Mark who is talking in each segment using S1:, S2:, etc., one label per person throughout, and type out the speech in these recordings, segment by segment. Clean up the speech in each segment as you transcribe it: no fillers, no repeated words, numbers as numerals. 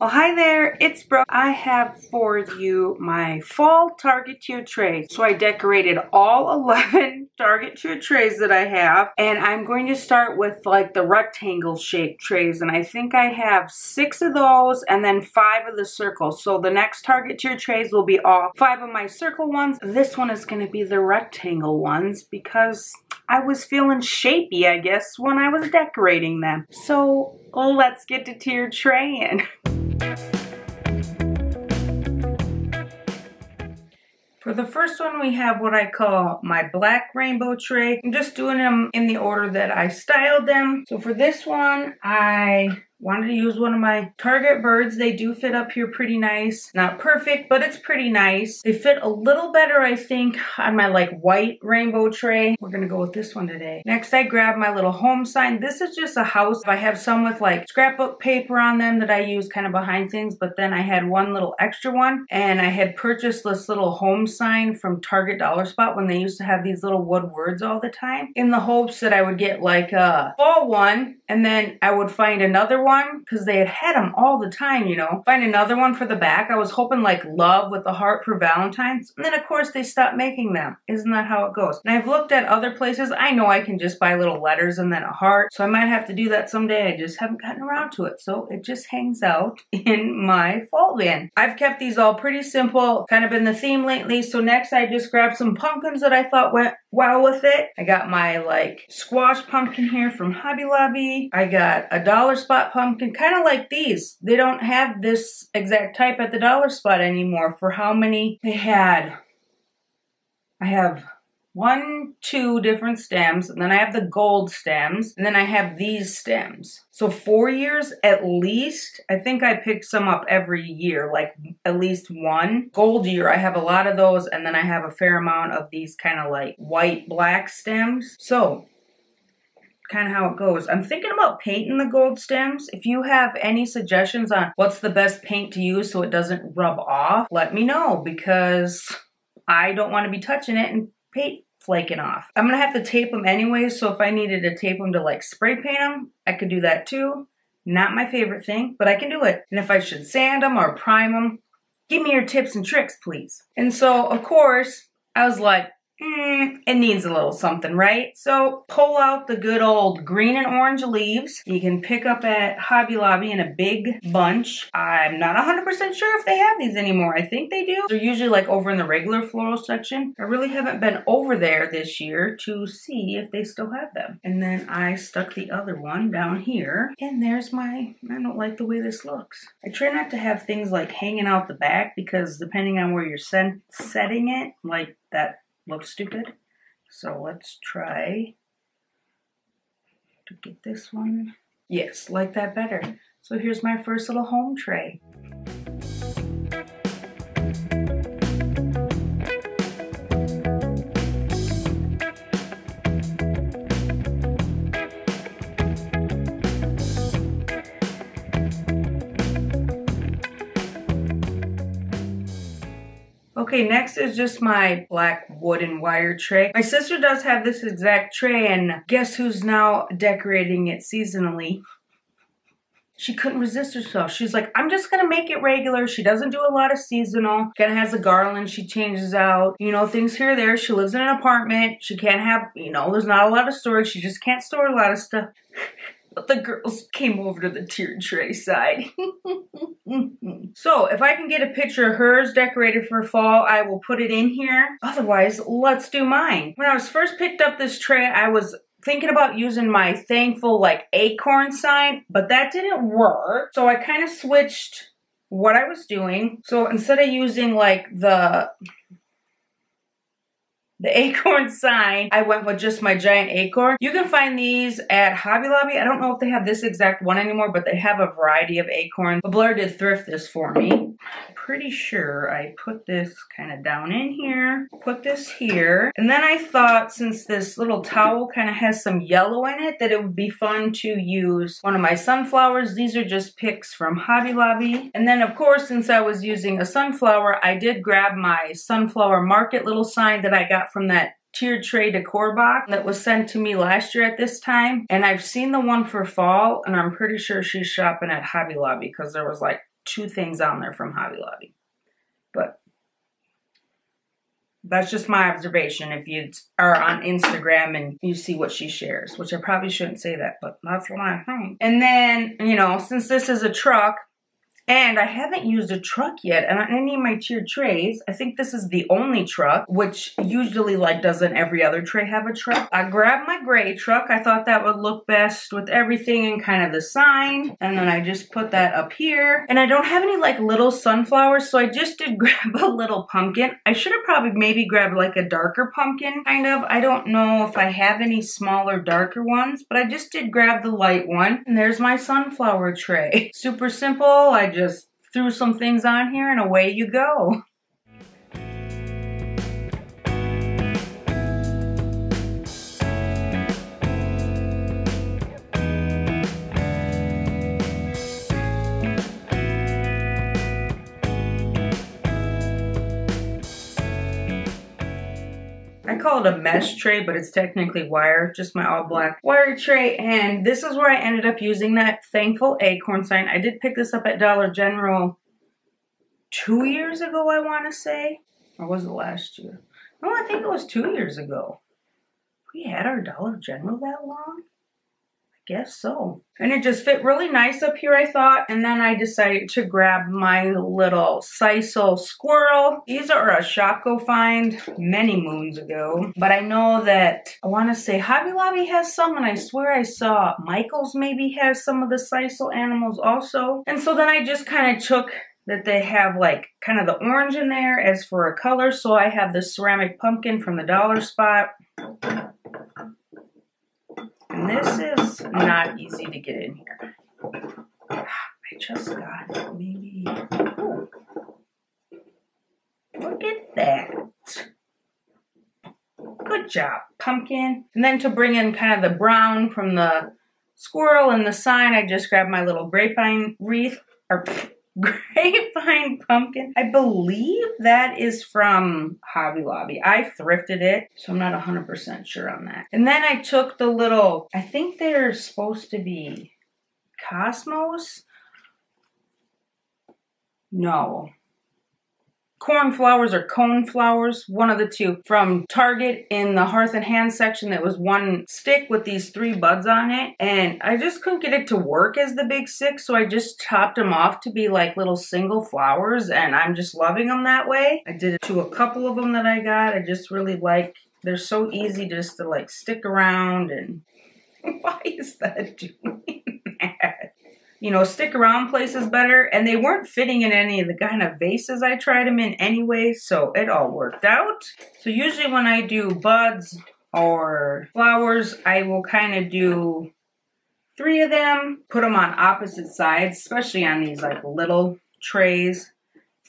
S1: Well, hi there, it's Brooke. I have for you my fall Target tier trays. So I decorated all 11 Target tier trays that I have, and I'm going to start with like the rectangle shaped trays, and I think I have 6 of those and then 5 of the circles. So the next Target tier trays will be all 5 of my circle ones. This one is going to be the rectangle ones because I was feeling shapey, I guess, when I was decorating them. So let's get to tier traying. For the first one, we have what I call my black rainbow tray. I'm just doing them in the order that I styled them. So for this one, I wanted to use one of my Target birds. They do fit up here pretty nice. Not perfect, but it's pretty nice. They fit a little better, I think, on my like white rainbow tray. We're gonna go with this one today. Next, I grabbed my little home sign. This is just a house. I have some with like scrapbook paper on them that I use kind of behind things, but then I had one little extra one, and I had purchased this little home sign from Target Dollar Spot when they used to have these little wood words all the time, in the hopes that I would get like a fall one, and then I would find another one because they had them all the time, you know. Find another one for the back. I was hoping like love with the heart for Valentine's, and then of course they stopped making them. Isn't that how it goes? And I've looked at other places. I know I can just buy little letters and then a heart, so I might have to do that someday. I just haven't gotten around to it, so it just hangs out in my fall bin. I've kept these all pretty simple, kind of been the theme lately. So next I just grabbed some pumpkins that I thought went well with it. I got my like squash pumpkin here from Hobby Lobby. I got a Dollar Spot pumpkin, kind of like these. They don't have this exact type at the Dollar Spot anymore for how many they had. I have 1, 2 different stems, and then I have the gold stems, and then I have these stems. So 4 years at least. I think I pick some up every year, like at least one. Gold year, I have a lot of those, and then I have a fair amount of these kind of like white, black stems. So kind of how it goes. I'm thinking about painting the gold stems. If you have any suggestions on what's the best paint to use so it doesn't rub off, let me know, because I don't want to be touching it and paint flaking off. I'm gonna have to tape them anyway, so if I needed to tape them to like spray paint them, I could do that too. Not my favorite thing, but I can do it. And if I should sand them or prime them, give me your tips and tricks, please. And so, of course, I was like, it needs a little something, right? So pull out the good old green and orange leaves. You can pick up at Hobby Lobby in a big bunch. I'm not 100% sure if they have these anymore. I think they do. They're usually like over in the regular floral section. I really haven't been over there this year to see if they still have them. And then I stuck the other one down here. And there's my, I don't like the way this looks. I try not to have things like hanging out the back because depending on where you're setting it, like that looks stupid. So let's try to get this one. Yes, like that better. So here's my first little home tray. Okay, next is just my black wooden wire tray. My sister does have this exact tray, and guess who's now decorating it seasonally? She couldn't resist herself. She's like, I'm just gonna make it regular. She doesn't do a lot of seasonal. Kinda has a garland she changes out. You know, things here or there. She lives in an apartment. She can't have, you know, there's not a lot of storage. She just can't store a lot of stuff. But the girls came over to the tiered tray side. So if I can get a picture of hers decorated for fall, I will put it in here. Otherwise, let's do mine. When I was first picked up this tray, I was thinking about using my thankful like acorn sign, but that didn't work. So I kind of switched what I was doing. So instead of using like the acorn sign, I went with just my giant acorn. You can find these at Hobby Lobby. I don't know if they have this exact one anymore, but they have a variety of acorns. But Blair did thrift this for me. Pretty sure I put this kind of down in here, put this here, and then I thought since this little towel kind of has some yellow in it that it would be fun to use one of my sunflowers. These are just picks from Hobby Lobby. And then of course, since I was using a sunflower, I did grab my sunflower market little sign that I got from that tiered tray decor box that was sent to me last year at this time. And I've seen the one for fall, and I'm pretty sure she's shopping at Hobby Lobby because there was like 2 things on there from Hobby Lobby. But that's just my observation if you are on Instagram and you see what she shares, which I probably shouldn't say that, but that's what I think. And then, you know, since this is a truck, and I haven't used a truck yet, and on any of my tiered trays, I think this is the only truck, which usually, like, doesn't every other tray have a truck? I grabbed my gray truck. I thought that would look best with everything and kind of the sign, and then I just put that up here. And I don't have any, like, little sunflowers, so I just did grab a little pumpkin. I should have probably maybe grabbed, like, a darker pumpkin, kind of. I don't know if I have any smaller, darker ones, but I just did grab the light one. And there's my sunflower tray. Super simple. I just threw some things on here and away you go. I call it a mesh tray, but it's technically wire, just my all black wire tray. And this is where I ended up using that thankful acorn sign. I did pick this up at Dollar General 2 years ago, I want to say. Or was it last year? No, I think it was 2 years ago. We had our Dollar General that long? Guess so. And it just fit really nice up here, I thought. And then I decided to grab my little sisal squirrel. These are a Shopko find many moons ago. But I know that, I want to say Hobby Lobby has some, and I swear I saw Michael's maybe has some of the sisal animals also. And so then I just kind of took that they have like kind of the orange in there as for a color. So I have this ceramic pumpkin from the dollar spot. And this is not easy to get in here. I just got maybe, oh, look at that. Good job, pumpkin. And then to bring in kind of the brown from the squirrel and the sign, I just grabbed my little grapevine wreath, or grapevine pumpkin. I believe that is from Hobby Lobby. I thrifted it, so I'm not 100% sure on that. And then I took the little, I think they're supposed to be Cosmos? No. Cornflowers or cone flowers, one of the two, from Target in the Hearth and Hand section. That was one stick with these 3 buds on it, and I just couldn't get it to work as the big stick, so I just topped them off to be like little single flowers, and I'm just loving them that way. I did it to a couple of them that I got. I just really like, they're so easy just to like stick around, and why is that doing that? You know, stick around places better, and they weren't fitting in any of the kind of vases I tried them in anyway, so it all worked out. So usually when I do buds or flowers, I will kind of do 3 of them, put them on opposite sides, especially on these like little trays.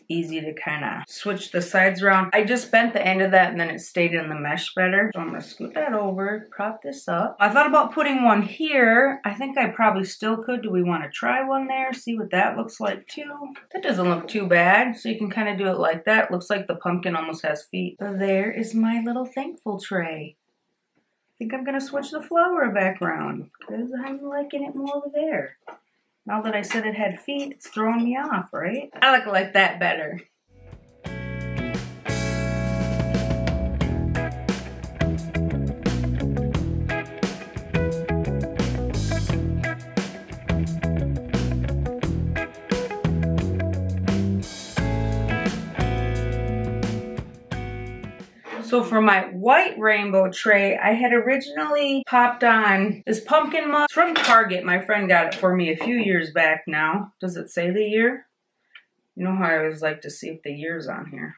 S1: Easy to kind of switch the sides around. I just bent the end of that and then it stayed in the mesh better. So I'm gonna scoot that over, prop this up. I thought about putting one here. I think I probably still could. Do we want to try one there? See what that looks like too. That doesn't look too bad. So you can kind of do it like that. Looks like the pumpkin almost has feet. So there is my little thankful tray. I think I'm gonna switch the flower background because I'm liking it more over there. Now that I said it had feet, it's throwing me off, right? I like that better. So for my white rainbow tray, I had originally popped on this pumpkin mug from Target. My friend got it for me a few years back now. Does it say the year? You know how I always like to see if the year's on here.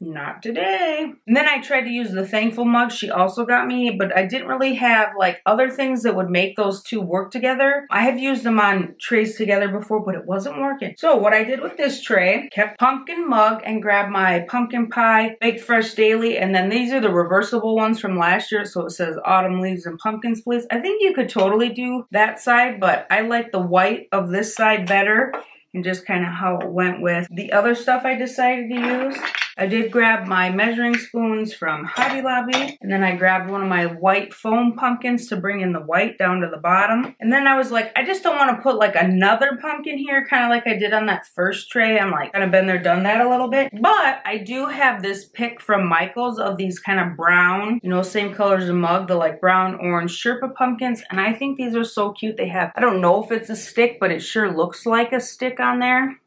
S1: Not today. And then I tried to use the thankful mug she also got me, but I didn't really have like other things that would make those two work together. I have used them on trays together before, but it wasn't working. So what I did with this tray, kept pumpkin mug and grabbed my pumpkin pie, baked fresh daily, and then these are the reversible ones from last year. So it says autumn leaves and pumpkins, please. I think you could totally do that side, but I like the white of this side better. And just kind of how it went with the other stuff I decided to use. I did grab my measuring spoons from Hobby Lobby, and then I grabbed one of my white foam pumpkins to bring in the white down to the bottom. And then I was like, I just don't want to put like another pumpkin here, kind of like I did on that first tray. I'm like, kind of been there, done that a little bit. But I do have this pick from Michael's of these kind of brown, you know, same color as the mug, the like brown orange Sherpa pumpkins. And I think these are so cute. They have, I don't know if it's a stick, but it sure looks like a stick on there.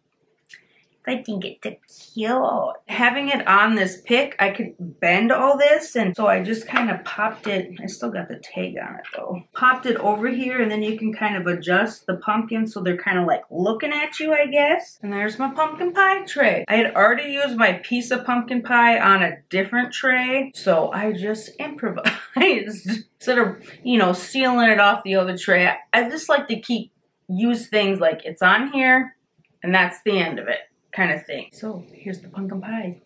S1: I think it's cute. Having it on this pick, I could bend all this, and so I just kind of popped it. I still got the tag on it though. Popped it over here, and then you can kind of adjust the pumpkin so they're kind of like looking at you, I guess. And there's my pumpkin pie tray. I had already used my piece of pumpkin pie on a different tray, so I just improvised. Instead of, you know, sealing it off the other tray, I just like to use things like it's on here, and that's the end of it, kind of thing. So here's the pumpkin pie.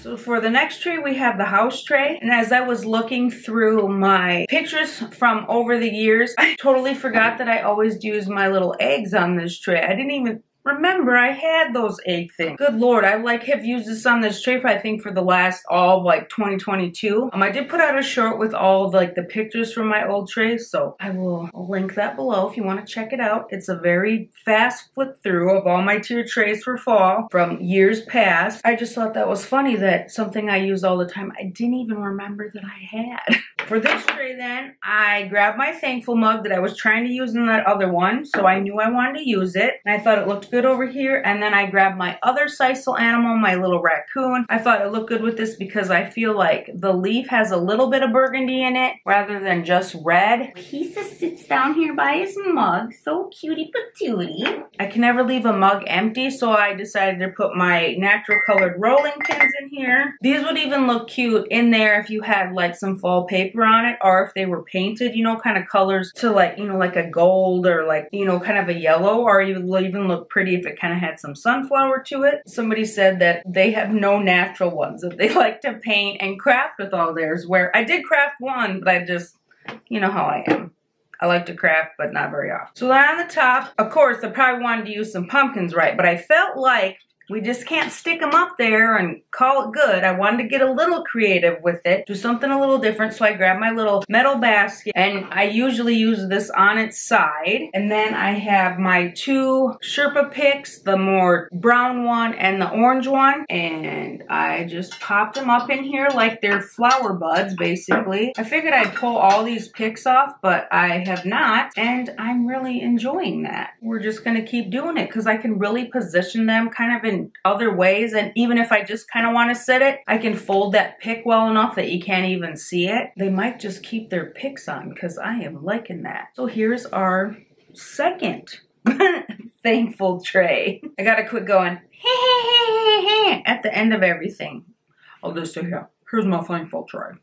S1: So for the next tray, we have the house tray. And as I was looking through my pictures from over the years, I totally forgot that I always use my little eggs on this tray. I didn't even remember I had those egg things. Good Lord, I have used this on this tray for, I think, for the last all of like 2022. I did put out a short with all of like the pictures from my old trays, so I will link that below if you want to check it out. It's a very fast flip through of all my tier trays for fall from years past. I just thought that was funny that something I use all the time, I didn't even remember that I had. For this tray then, I grabbed my Thankful mug that I was trying to use in that other one, so I knew I wanted to use it, and I thought it looked good over here. And then I grabbed my other Sisal animal, my little raccoon. I thought it looked good with this because I feel like the leaf has a little bit of burgundy in it rather than just red. He just sits down here by his mug, so cutie patootie. I can never leave a mug empty, so I decided to put my natural colored rolling pins in here. These would even look cute in there if you had like some fall paper on it, or if they were painted, you know, kind of colors to like, you know, like a gold or like, you know, kind of a yellow, or even look pretty if it kind of had some sunflower to it. Somebody said that they have no natural ones, that they like to paint and craft with all theirs, where I did craft one, but I just, you know how I am. I like to craft, but not very often. So then on the top, of course, I probably wanted to use some pumpkins, right? But I felt like we just can't stick them up there and call it good. I wanted to get a little creative with it, do something a little different. So I grabbed my little metal basket, and I usually use this on its side. And then I have my two Sherpa picks, the more brown one and the orange one. And I just popped them up in here like they're flower buds, basically. I figured I'd pull all these picks off, but I have not. And I'm really enjoying that. We're just gonna keep doing it because I can really position them kind of in other ways, and even if I just kind of want to sit it, I can fold that pick well enough that you can't even see it. They might just keep their picks on because I am liking that. So here's our second Thankful tray. I gotta quit going at the end of everything. I'll just say, yeah, here's my Thankful tray.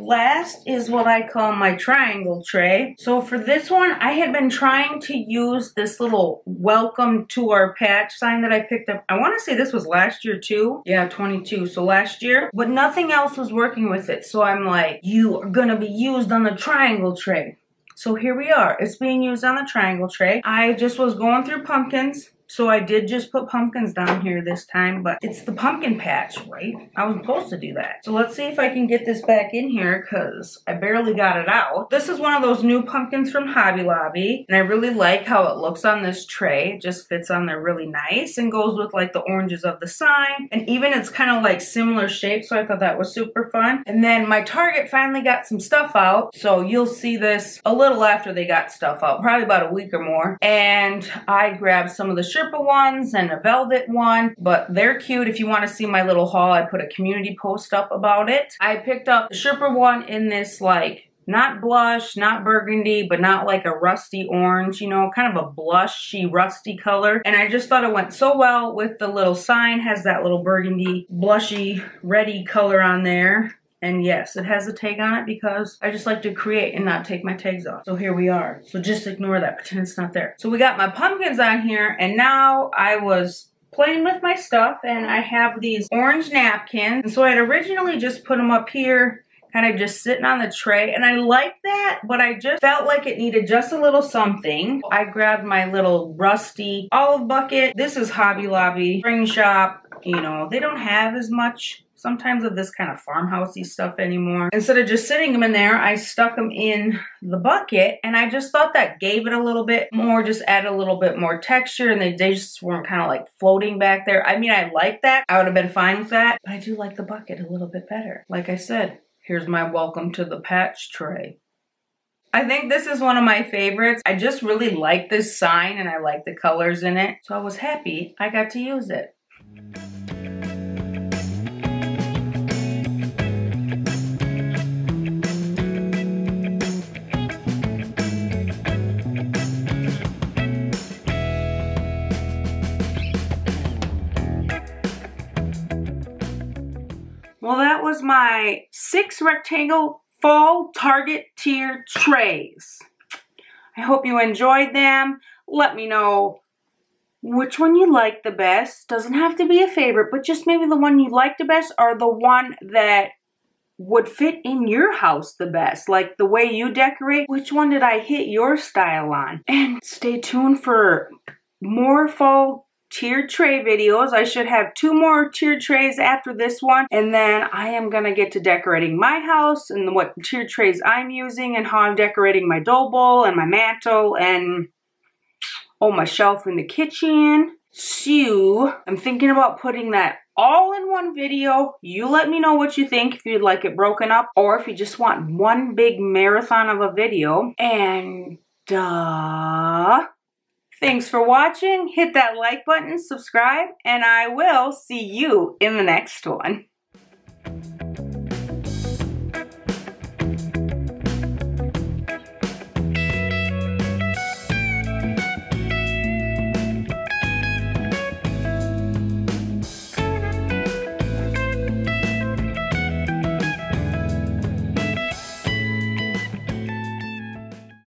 S1: Last is what I call my triangle tray. So for this one, I had been trying to use this little welcome to our patch sign that I picked up. I want to say this was last year too. Yeah, 22, so last year. But nothing else was working with it. So I'm like, you are gonna be used on the triangle tray. So here we are. It's being used on the triangle tray. I just was going through pumpkins. So I did just put pumpkins down here this time, but it's the pumpkin patch, right? I was supposed to do that. So let's see if I can get this back in here because I barely got it out. This is one of those new pumpkins from Hobby Lobby, and I really like how it looks on this tray. It just fits on there really nice and goes with like the oranges of the sign, and even it's kind of like similar shape, so I thought that was super fun. And then my Target finally got some stuff out, so you'll see this a little after they got stuff out, probably about a week or more. And I grabbed some of the Sherpa ones and a velvet one, but they're cute. If you want to see my little haul, I put a community post up about it. I picked up the Sherpa one in this like Not blush, not burgundy, but not like a rusty orange, you know, kind of a blushy, rusty color. And I just thought it went so well with the little sign, has that little burgundy, blushy, reddy color on there. And yes, it has a tag on it because I just like to create and not take my tags off. So here we are. So just ignore that, pretend it's not there. So we got my pumpkins on here, and now I was playing with my stuff, and I have these orange napkins. And so I had originally just put them up here, kind of just sitting on the tray, and I like that, but I just felt like it needed just a little something. I grabbed my little rusty olive bucket. This is Hobby Lobby, Spring Shop. You know, they don't have as much sometimes of this kind of farmhousey stuff anymore. Instead of just sitting them in there, I stuck them in the bucket, and I just thought that gave it a little bit more, just add a little bit more texture, and they just weren't kind of like floating back there. I mean, I like that. I would have been fine with that, but I do like the bucket a little bit better. Like I said, here's my welcome to the patch tray. I think this is one of my favorites. I just really like this sign, and I like the colors in it. So I was happy I got to use it. Well, that was my 6 rectangle fall Target tier trays. I hope you enjoyed them. Let me know which one you like the best. Doesn't have to be a favorite, but just maybe the one you like the best or the one that would fit in your house the best. Like the way you decorate, which one did I hit your style on? And stay tuned for more fall tiered tray videos. I should have 2 more tiered trays after this one, and then I am gonna get to decorating my house and what tiered trays I'm using and how I'm decorating my dough bowl and my mantle and my shelf in the kitchen. So I'm thinking about putting that all in one video. You let me know what you think, if you'd like it broken up or if you just want one big marathon of a video. And thanks for watching. Hit that like button, subscribe, and I will see you in the next one.